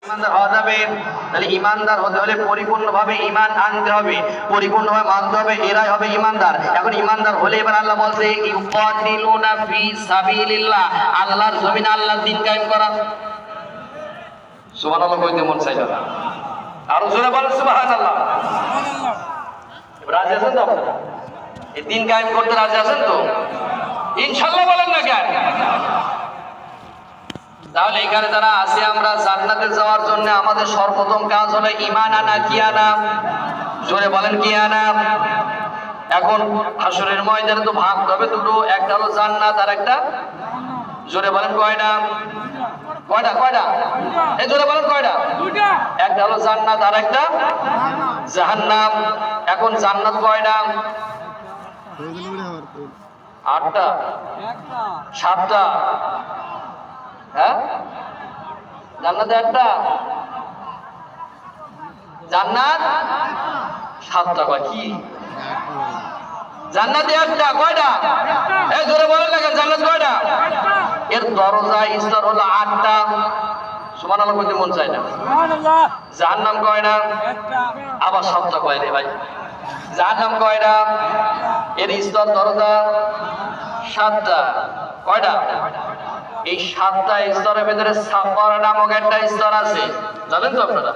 ইমানদার হওয়া যাবে। তাহলে ইমানদার হতে হলে পরিপূর্ণভাবে ইমান আনতে হবে, পরিপূর্ণভাবে মানতে হবে, এরাই হবে ইমানদার। এখন ইমানদার হলে এবার আল্লাহ বলছে ইউকাতিলুনা ফি সাবিলিল্লাহ, আল্লাহর জমিনে আল্লাহর দ্বীন কায়েম করা। সুবহানাল্লাহ কইতে মন চাইলো না, আরো জোরে বলেন সুবহানাল্লাহ। রাজি আছেন তো আপনারা? এই দ্বীন কায়েম করতে রাজি আছেন তো? ইনশাআল্লাহ বলেন না কেন? তাহলে এখানে যারা আছে, আমরা জান্নাতে যাওয়ার জন্য আমাদের সর্বপ্রথম কাজ হলো ঈমান আনা। কি আনা? জোরে বলেন কি আনা? এখন হাসরের ময়দানে তো ভাগ হবে দুটো, একটা হলো জান্নাত আর একটা, জোরে বলেন কয়টা? কয়টা কয়টা? এই জোরে বলেন কয়টা? দুইটা। একটা হলো জান্নাত আর একটা জাহান্নাম। এখন জান্নাত কয়টা? 8টা, 7টা। হ্যাঁ, জান্নাতে একটা, জান্নাত 7টা। কয় কি? জান্নাতে একটা, কয়টা? এই জোরে বলেন না, জান্নাত কয়টা? এর দরজা স্তর হলো 8টা। সুবহানাল্লাহ কইতে মন চায় না। সুবহানাল্লাহ। জাহান্নাম কয়টা? আবার 7টা। কয় রে ভাই, জাহান্নাম কয়টা? এর স্তর দরজা 7টা। কয়টা? এই 7টা স্তরের ভিতরে সাফর নামক একটা স্তর আছে, জানেন তো আপনারা?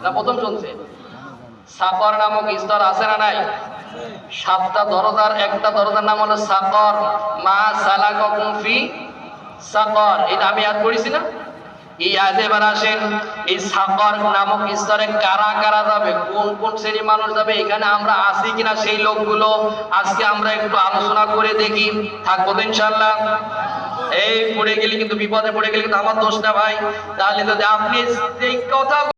না প্রথম শুনছে? সাফর নামক স্তর আছে না নাই? 7টা দরজার একটা দরজার নাম হলো সাকর। মা সালাকাকুম ফি সাকর, এটা আমি আর পড়িছি না? এই আয়াতে এবার আসেন, এই সাকর নামক স্তরে কারা কারা যাবে, কোন কোন শ্রেণীর মানুষ যাবে, এখানে আমরা আছি কিনা সেই লোকগুলো আজকে আমরা একটু আলোচনা করে দেখি। থাকবো তো ইনশাআল্লাহ? এই পড়ে গেলে কিন্তু, বিপদে পড়ে গেলে কিন্তু আমার দোষ না ভাই। তাহলে যদি আপনি এই কথা